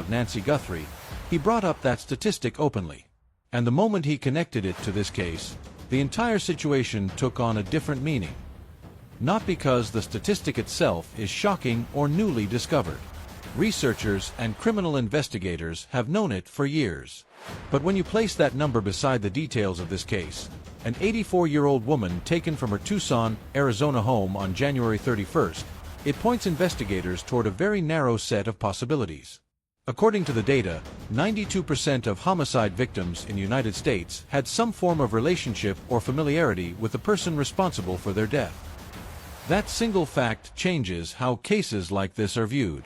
of Nancy Guthrie, he brought up that statistic openly. And the moment he connected it to this case, the entire situation took on a different meaning. Not because the statistic itself is shocking or newly discovered. Researchers and criminal investigators have known it for years. But when you place that number beside the details of this case, an 84-year-old woman taken from her Tucson, Arizona home on January 31st, it points investigators toward a very narrow set of possibilities. According to the data, 92% of homicide victims in the United States had some form of relationship or familiarity with the person responsible for their death. That single fact changes how cases like this are viewed.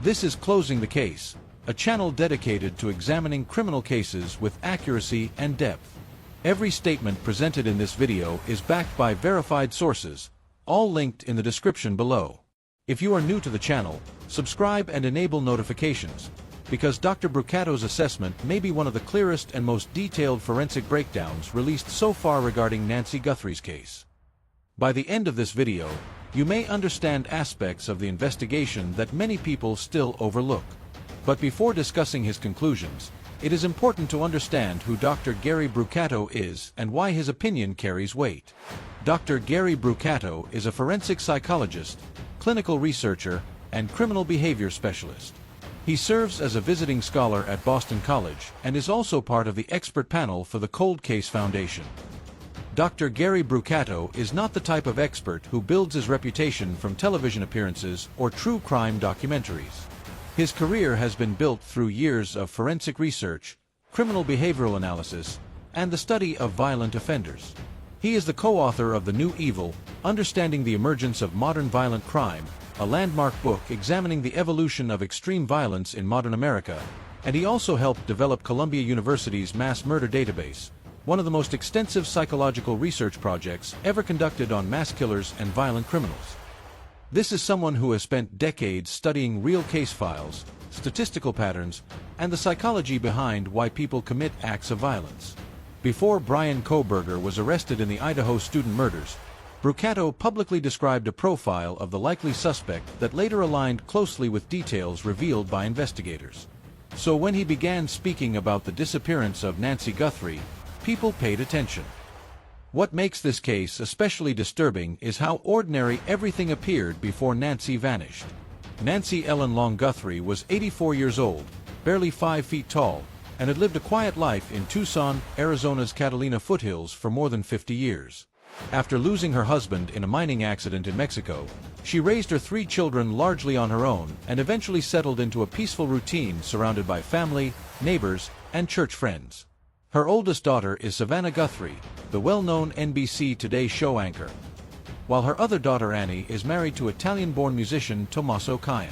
This is Closing the Case, a channel dedicated to examining criminal cases with accuracy and depth. Every statement presented in this video is backed by verified sources, all linked in the description below. If you are new to the channel, subscribe and enable notifications, because Dr. Brucato's assessment may be one of the clearest and most detailed forensic breakdowns released so far regarding Nancy Guthrie's case. By the end of this video, you may understand aspects of the investigation that many people still overlook. But before discussing his conclusions, it is important to understand who Dr. Gary Brucato is and why his opinion carries weight. Dr. Gary Brucato is a forensic psychologist, clinical researcher, and criminal behavior specialist. He serves as a visiting scholar at Boston College and is also part of the expert panel for the Cold Case Foundation. Dr. Gary Brucato is not the type of expert who builds his reputation from television appearances or true crime documentaries. His career has been built through years of forensic research, criminal behavioral analysis, and the study of violent offenders. He is the co-author of The New Evil, Understanding the Emergence of Modern Violent Crime, a landmark book examining the evolution of extreme violence in modern America, and he also helped develop Columbia University's Mass Murder Database, one of the most extensive psychological research projects ever conducted on mass killers and violent criminals. This is someone who has spent decades studying real case files, statistical patterns, and the psychology behind why people commit acts of violence. Before Brian Kohberger was arrested in the Idaho student murders, Brucato publicly described a profile of the likely suspect that later aligned closely with details revealed by investigators. So when he began speaking about the disappearance of Nancy Guthrie, people paid attention. What makes this case especially disturbing is how ordinary everything appeared before Nancy vanished. Nancy Ellen Long Guthrie was 84 years old, barely 5 feet tall, and had lived a quiet life in Tucson, Arizona's Catalina foothills for more than 50 years. After losing her husband in a mining accident in Mexico, she raised her 3 children largely on her own and eventually settled into a peaceful routine surrounded by family, neighbors, and church friends. Her oldest daughter is Savannah Guthrie, the well-known NBC Today show anchor, while her other daughter Annie is married to Italian-born musician Tommaso Cajan.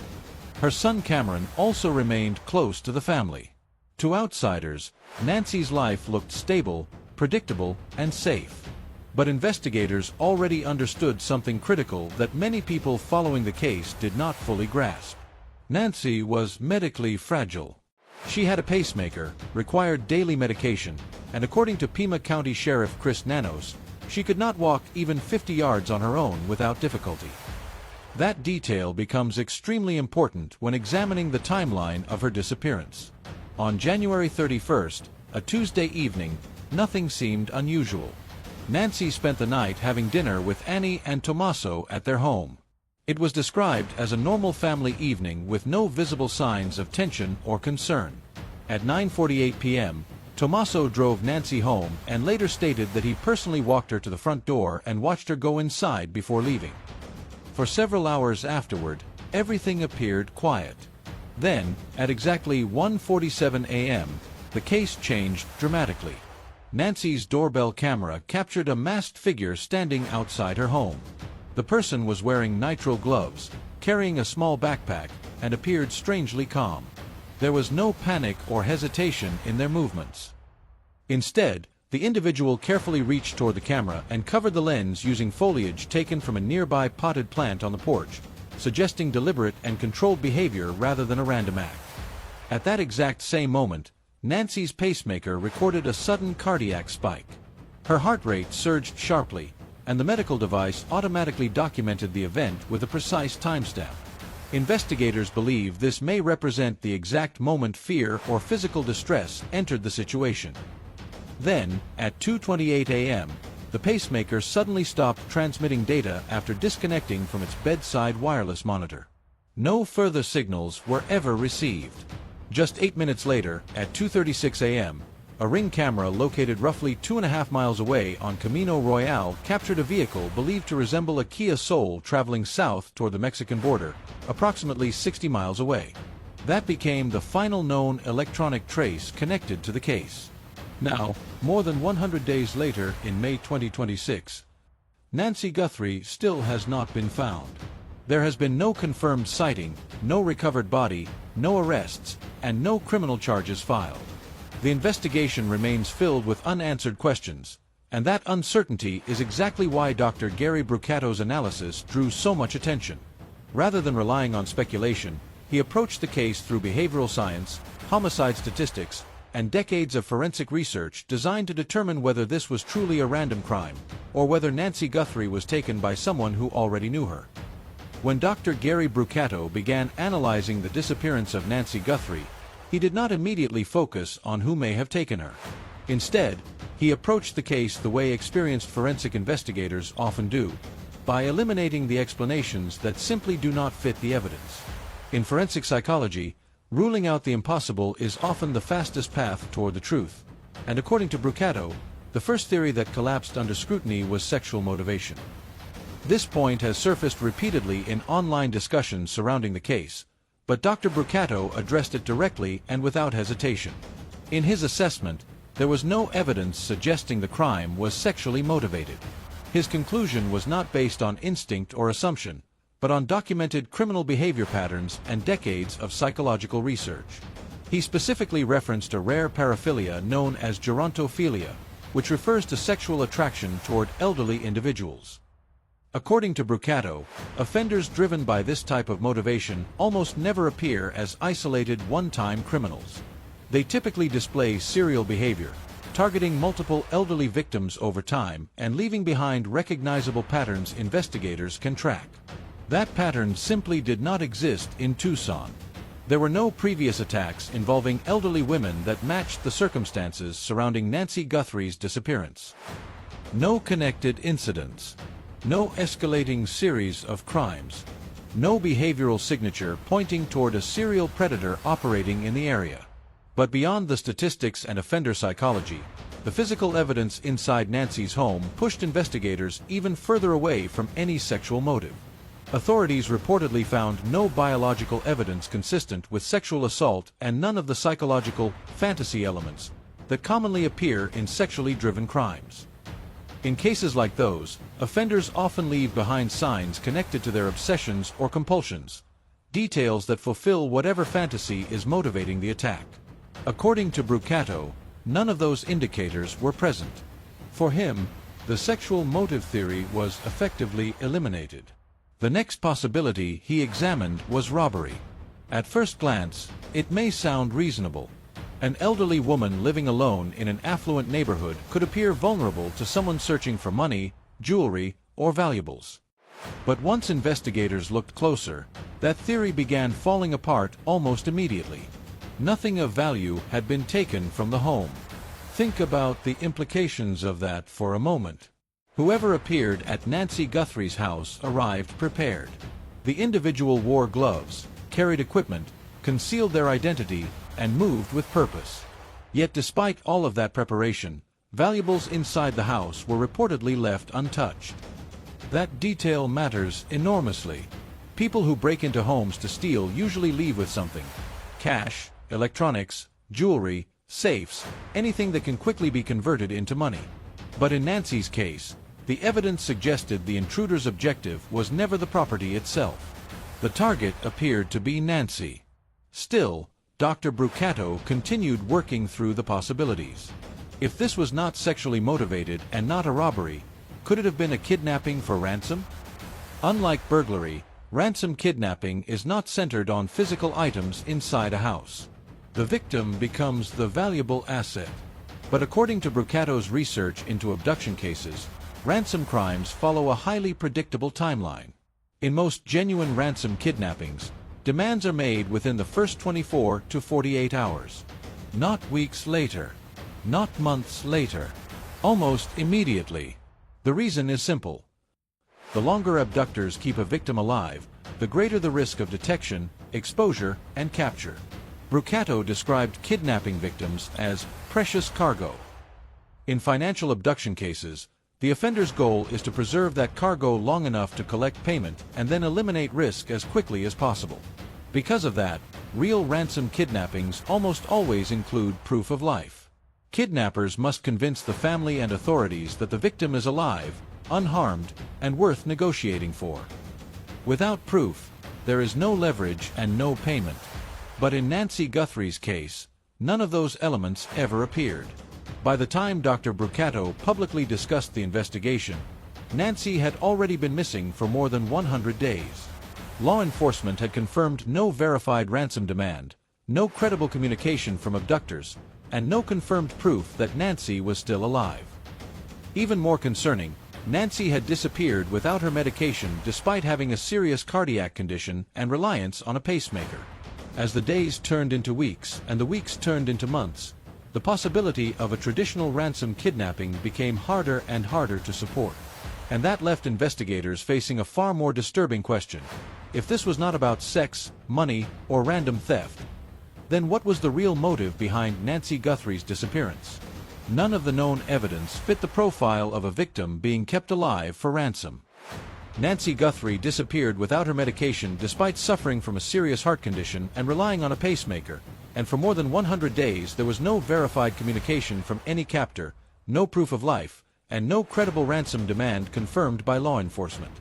Her son Cameron also remained close to the family. To outsiders, Nancy's life looked stable, predictable, and safe. But investigators already understood something critical that many people following the case did not fully grasp. Nancy was medically fragile. She had a pacemaker, required daily medication, and according to Pima County Sheriff Chris Nanos, she could not walk even 50 yards on her own without difficulty. That detail becomes extremely important when examining the timeline of her disappearance. On January 31st, a Tuesday evening, nothing seemed unusual. Nancy spent the night having dinner with Annie and Tommaso at their home. It was described as a normal family evening with no visible signs of tension or concern. At 9:48 p.m., Tommaso drove Nancy home and later stated that he personally walked her to the front door and watched her go inside before leaving. For several hours afterward, everything appeared quiet. Then, at exactly 1:47 a.m., the case changed dramatically. Nancy's doorbell camera captured a masked figure standing outside her home. The person was wearing nitrile gloves, carrying a small backpack, and appeared strangely calm. There was no panic or hesitation in their movements. Instead, the individual carefully reached toward the camera and covered the lens using foliage taken from a nearby potted plant on the porch, suggesting deliberate and controlled behavior rather than a random act. At that exact same moment, Nancy's pacemaker recorded a sudden cardiac spike. Her heart rate surged sharply, and the medical device automatically documented the event with a precise timestamp. Investigators believe this may represent the exact moment fear or physical distress entered the situation. Then, at 2:28 a.m., the pacemaker suddenly stopped transmitting data after disconnecting from its bedside wireless monitor. No further signals were ever received. Just 8 minutes later, at 2:36 a.m., a Ring camera located roughly 2.5 miles away on Camino Royale captured a vehicle believed to resemble a Kia Soul traveling south toward the Mexican border, approximately 60 miles away. That became the final known electronic trace connected to the case. Now, more than 100 days later, in May 2026, Nancy Guthrie still has not been found. There has been no confirmed sighting, no recovered body, no arrests, and no criminal charges filed. The investigation remains filled with unanswered questions, and that uncertainty is exactly why Dr. Gary Brucato's analysis drew so much attention. Rather than relying on speculation, he approached the case through behavioral science, homicide statistics, and decades of forensic research designed to determine whether this was truly a random crime, or whether Nancy Guthrie was taken by someone who already knew her. When Dr. Gary Brucato began analyzing the disappearance of Nancy Guthrie, he did not immediately focus on who may have taken her. Instead, he approached the case the way experienced forensic investigators often do, by eliminating the explanations that simply do not fit the evidence. In forensic psychology, ruling out the impossible is often the fastest path toward the truth, and according to Brucato, the first theory that collapsed under scrutiny was sexual motivation. This point has surfaced repeatedly in online discussions surrounding the case, but Dr. Brucato addressed it directly and without hesitation. In his assessment, there was no evidence suggesting the crime was sexually motivated. His conclusion was not based on instinct or assumption, but on documented criminal behavior patterns and decades of psychological research. He specifically referenced a rare paraphilia known as gerontophilia, which refers to sexual attraction toward elderly individuals. According to Brucato, offenders driven by this type of motivation almost never appear as isolated one-time criminals. They typically display serial behavior, targeting multiple elderly victims over time and leaving behind recognizable patterns investigators can track. That pattern simply did not exist in Tucson. There were no previous attacks involving elderly women that matched the circumstances surrounding Nancy Guthrie's disappearance. No connected incidents. No escalating series of crimes. No behavioral signature pointing toward a serial predator operating in the area. But beyond the statistics and offender psychology, the physical evidence inside Nancy's home pushed investigators even further away from any sexual motive. Authorities reportedly found no biological evidence consistent with sexual assault and none of the psychological fantasy elements that commonly appear in sexually driven crimes. In cases like those, offenders often leave behind signs connected to their obsessions or compulsions, details that fulfill whatever fantasy is motivating the attack. According to Brucato, none of those indicators were present. For him, the sexual motive theory was effectively eliminated. The next possibility he examined was robbery. At first glance, it may sound reasonable. An elderly woman living alone in an affluent neighborhood could appear vulnerable to someone searching for money, jewelry, or valuables. But once investigators looked closer, that theory began falling apart almost immediately. Nothing of value had been taken from the home. Think about the implications of that for a moment. Whoever appeared at Nancy Guthrie's house arrived prepared. The individual wore gloves, carried equipment, concealed their identity, and moved with purpose. Yet despite all of that preparation, valuables inside the house were reportedly left untouched. That detail matters enormously. People who break into homes to steal usually leave with something: cash, electronics, jewelry, safes, anything that can quickly be converted into money. But in Nancy's case, the evidence suggested the intruder's objective was never the property itself. The target appeared to be Nancy. Still, Dr. Brucato continued working through the possibilities. If this was not sexually motivated and not a robbery, could it have been a kidnapping for ransom? Unlike burglary, ransom kidnapping is not centered on physical items inside a house. The victim becomes the valuable asset. But according to Brucato's research into abduction cases, ransom crimes follow a highly predictable timeline. In most genuine ransom kidnappings, Demands are made within the first 24 to 48 hours. Not weeks later. Not months later. Almost immediately. The reason is simple. The longer abductors keep a victim alive, the greater the risk of detection, exposure, and capture. Brucato described kidnapping victims as precious cargo. In financial abduction cases, the offender's goal is to preserve that cargo long enough to collect payment and then eliminate risk as quickly as possible. Because of that, real ransom kidnappings almost always include proof of life. Kidnappers must convince the family and authorities that the victim is alive, unharmed, and worth negotiating for. Without proof, there is no leverage and no payment. But in Nancy Guthrie's case, none of those elements ever appeared. By the time Dr. Brucato publicly discussed the investigation, Nancy had already been missing for more than 100 days. Law enforcement had confirmed no verified ransom demand, no credible communication from abductors, and no confirmed proof that Nancy was still alive. Even more concerning, Nancy had disappeared without her medication despite having a serious cardiac condition and reliance on a pacemaker. As the days turned into weeks and the weeks turned into months, the possibility of a traditional ransom kidnapping became harder and harder to support. And that left investigators facing a far more disturbing question. If this was not about sex, money, or random theft, then what was the real motive behind Nancy Guthrie's disappearance? None of the known evidence fit the profile of a victim being kept alive for ransom. Nancy Guthrie disappeared without her medication despite suffering from a serious heart condition and relying on a pacemaker, and for more than 100 days there was no verified communication from any captor, no proof of life, and no credible ransom demand confirmed by law enforcement.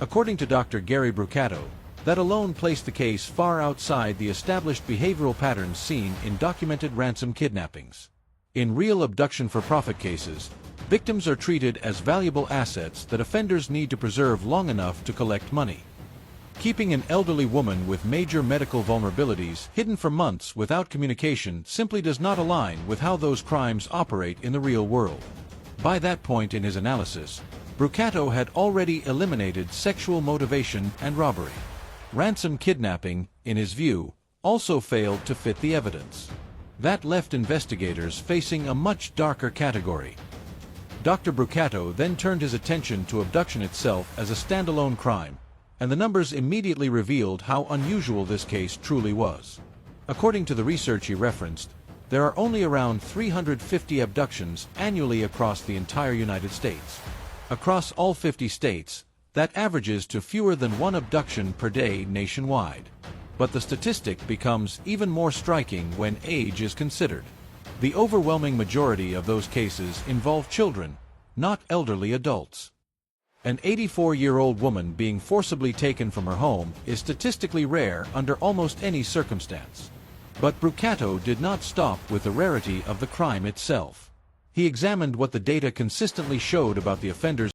According to Dr. Gary Brucato, that alone placed the case far outside the established behavioral patterns seen in documented ransom kidnappings. In real abduction-for-profit cases, victims are treated as valuable assets that offenders need to preserve long enough to collect money. Keeping an elderly woman with major medical vulnerabilities hidden for months without communication simply does not align with how those crimes operate in the real world. By that point in his analysis, Brucato had already eliminated sexual motivation and robbery. Ransom kidnapping, in his view, also failed to fit the evidence. That left investigators facing a much darker category. Dr. Brucato then turned his attention to abduction itself as a standalone crime, and the numbers immediately revealed how unusual this case truly was. According to the research he referenced, there are only around 350 abductions annually across the entire United States. Across all 50 states, that averages to fewer than one abduction per day nationwide. But the statistic becomes even more striking when age is considered. The overwhelming majority of those cases involve children, not elderly adults. An 84-year-old woman being forcibly taken from her home is statistically rare under almost any circumstance. But Brucato did not stop with the rarity of the crime itself. He examined what the data consistently showed about the offender's